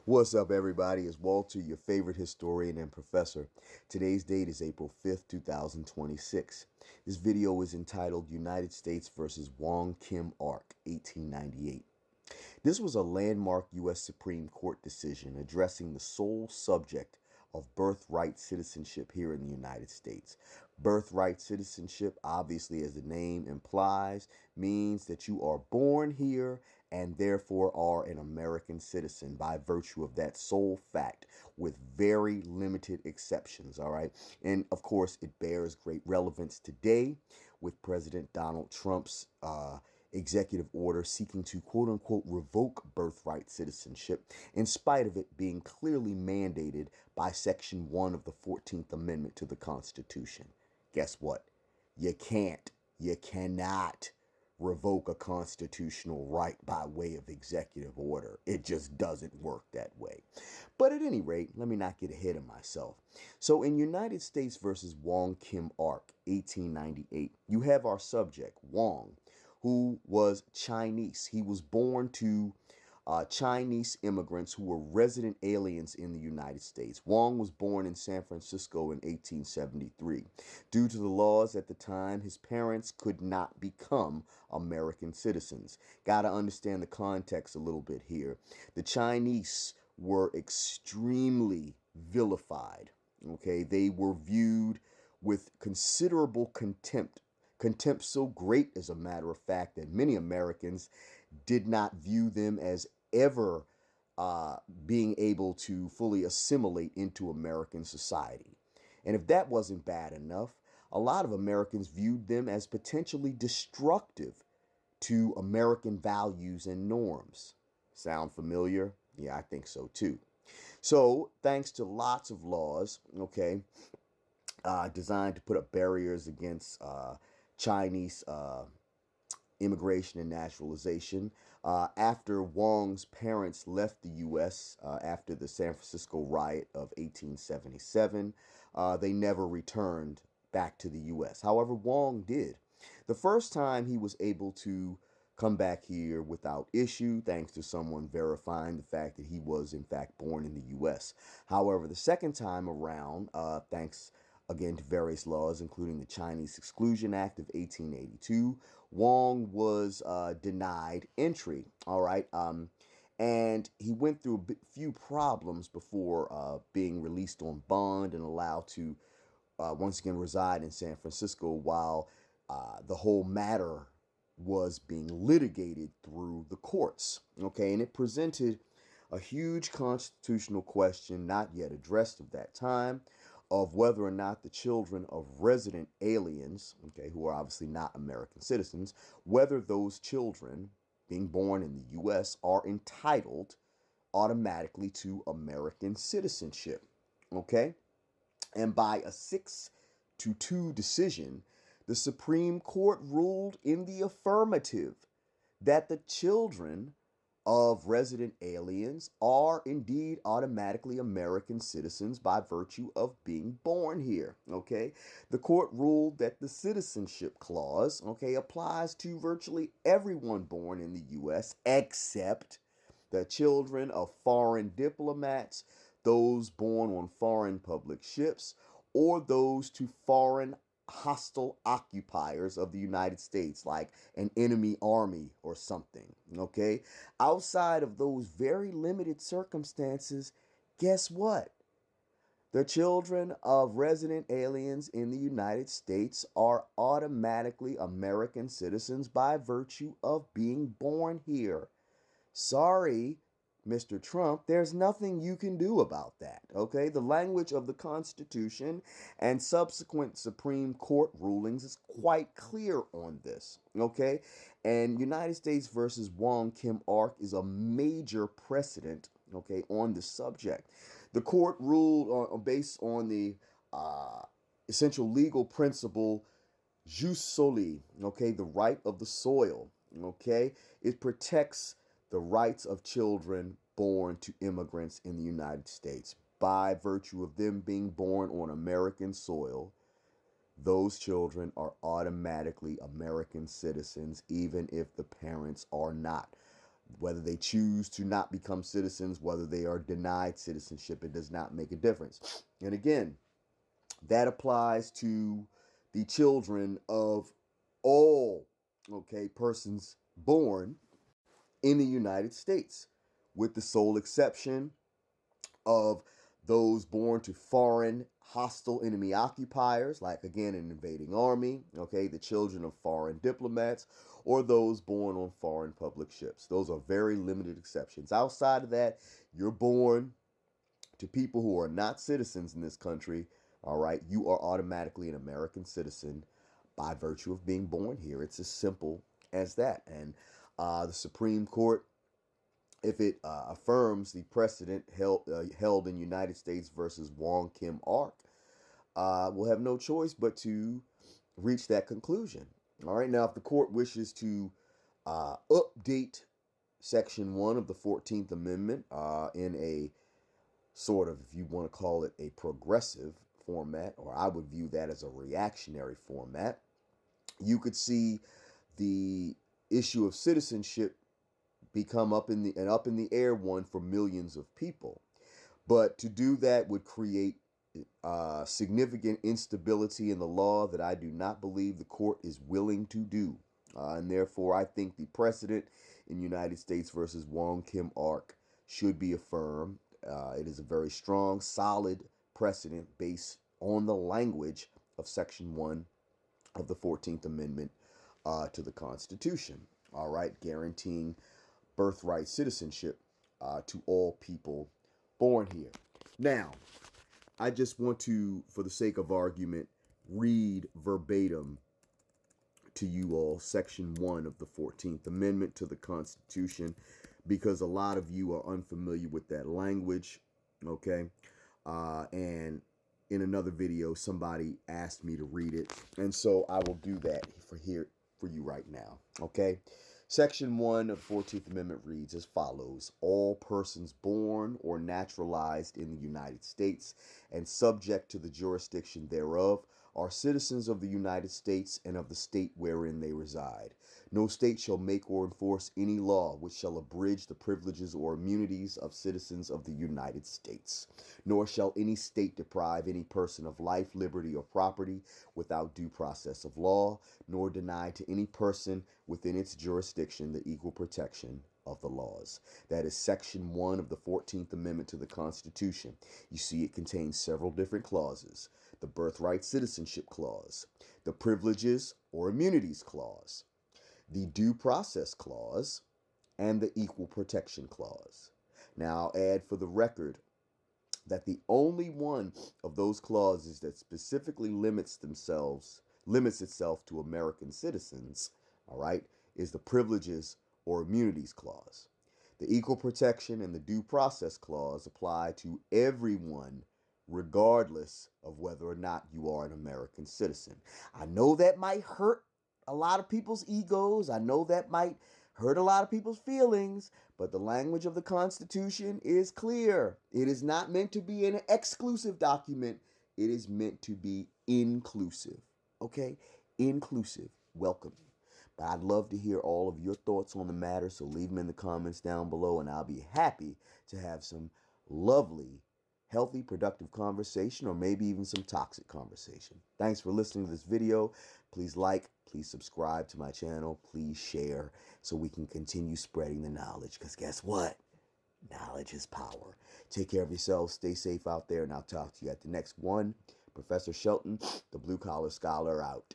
What's up, everybody? It's Walter, your favorite historian and professor. Today's date is April 5th, 2026. This video is entitled United States versus Wong Kim Ark, 1898. This was a landmark U.S. Supreme Court decision addressing the sole subject of birthright citizenship here in the United States. Birthright citizenship, obviously, as the name implies, means that you are born here and therefore are an American citizen by virtue of that sole fact, with very limited exceptions, all right? And of course, it bears great relevance today with President Donald Trump's executive order seeking to quote unquote revoke birthright citizenship, in spite of it being clearly mandated by Section 1 of the 14th Amendment to the Constitution. Guess what? You cannot revoke a constitutional right by way of executive order. It just doesn't work that way. But at any rate, let me not get ahead of myself. So in United States versus Wong Kim Ark, 1898, you have our subject, Wong, who was Chinese. He was born to Chinese immigrants who were resident aliens in the United States. Wong was born in San Francisco in 1873. Due to the laws at the time, his parents could not become American citizens. Got to understand the context a little bit here. The Chinese were extremely vilified. Okay, they were viewed with considerable contempt. Contempt so great, as a matter of fact, that many Americans did not view them as ever being able to fully assimilate into American society. And if that wasn't bad enough, a lot of Americans viewed them as potentially destructive to American values and norms. Sound familiar? Yeah, I think so too. So, thanks to lots of laws, okay, designed to put up barriers against Chinese immigration and naturalization. After Wong's parents left the U.S. After the San Francisco riot of 1877, they never returned back to the U.S. However, Wong did. The first time he was able to come back here without issue, thanks to someone verifying the fact that he was in fact born in the U.S. However, the second time around, thanks again to various laws, including the Chinese Exclusion Act of 1882, Wong was denied entry. All right. And he went through a few problems before being released on bond and allowed to once again reside in San Francisco while the whole matter was being litigated through the courts. Okay. And it presented a huge constitutional question not yet addressed at that time, of whether or not the children of resident aliens, okay, who are obviously not American citizens, whether those children being born in the U.S. are entitled automatically to American citizenship, okay? And by a 6-2 decision, the Supreme Court ruled in the affirmative that the children of resident aliens are indeed automatically American citizens by virtue of being born here, okay? The court ruled that the Citizenship Clause, okay, applies to virtually everyone born in the U.S. except the children of foreign diplomats, those born on foreign public ships, or those to foreign hostile occupiers of the United States, like an enemy army or something, okay? Outside of those very limited circumstances, guess what? The children of resident aliens in the United States are automatically American citizens by virtue of being born here. Sorry, Mr. Trump, there's nothing you can do about that, okay? The language of the Constitution and subsequent Supreme Court rulings is quite clear on this, okay? And United States versus Wong Kim Ark is a major precedent, okay, on the subject. The court ruled based on the essential legal principle jus soli, okay, the right of the soil, okay? It protects the rights of children born to immigrants in the United States. By virtue of them being born on American soil, those children are automatically American citizens, even if the parents are not. Whether they choose to not become citizens, whether they are denied citizenship, it does not make a difference. And again, that applies to the children of all, okay, persons born in the United States, with the sole exception of those born to foreign hostile enemy occupiers, like again an invading army, okay, the children of foreign diplomats, or those born on foreign public ships. Those are very limited exceptions. Outside of that, you're born to people who are not citizens in this country, all right, you are automatically an American citizen by virtue of being born here. It's as simple as that. And the Supreme Court, if it affirms the precedent held in United States versus Wong Kim Ark, will have no choice but to reach that conclusion. All right, now if the court wishes to update Section 1 of the 14th Amendment in a sort of, if you want to call it a progressive format, or I would view that as a reactionary format, you could see the issue of citizenship become up in the air one for millions of people. But to do that would create significant instability in the law that I do not believe the court is willing to do. And therefore, I think the precedent in United States versus Wong Kim Ark should be affirmed. It is a very strong, solid precedent based on the language of Section 1 of the 14th Amendment to the Constitution. All right, guaranteeing birthright citizenship to all people born here. Now, I just want to, for the sake of argument, read verbatim to you all Section 1 of the 14th Amendment to the Constitution, because a lot of you are unfamiliar with that language, okay? And in another video, somebody asked me to read it, and so I will do that for you right now, okay? Section 1 of the 14th Amendment reads as follows: all persons born or naturalized in the United States and subject to the jurisdiction thereof are citizens of the United States and of the state wherein they reside. No state shall make or enforce any law which shall abridge the privileges or immunities of citizens of the United States, nor shall any state deprive any person of life, liberty, or property without due process of law, nor deny to any person within its jurisdiction the equal protection of the laws. That is Section 1 of the 14th Amendment to the Constitution. You see, it contains several different clauses: the Birthright Citizenship Clause, the Privileges or Immunities Clause, the Due Process Clause, and the Equal Protection Clause. Now, I'll add for the record that the only one of those clauses that specifically limits itself to American citizens, all right, is the Privileges or Immunities Clause. The Equal Protection and the Due Process Clause apply to everyone, regardless of whether or not you are an American citizen. I know that might hurt a lot of people's egos. I know that might hurt a lot of people's feelings, but the language of the Constitution is clear. It is not meant to be an exclusive document. It is meant to be inclusive. Okay? Inclusive. Welcoming. But I'd love to hear all of your thoughts on the matter, so leave them in the comments down below, and I'll be happy to have some lovely, healthy, productive conversation, or maybe even some toxic conversation. Thanks for listening to this video. Please like, please subscribe to my channel, please share, so we can continue spreading the knowledge, because guess what? Knowledge is power. Take care of yourselves, stay safe out there, and I'll talk to you at the next one. Professor Shelton, the Blue Collar Scholar, out.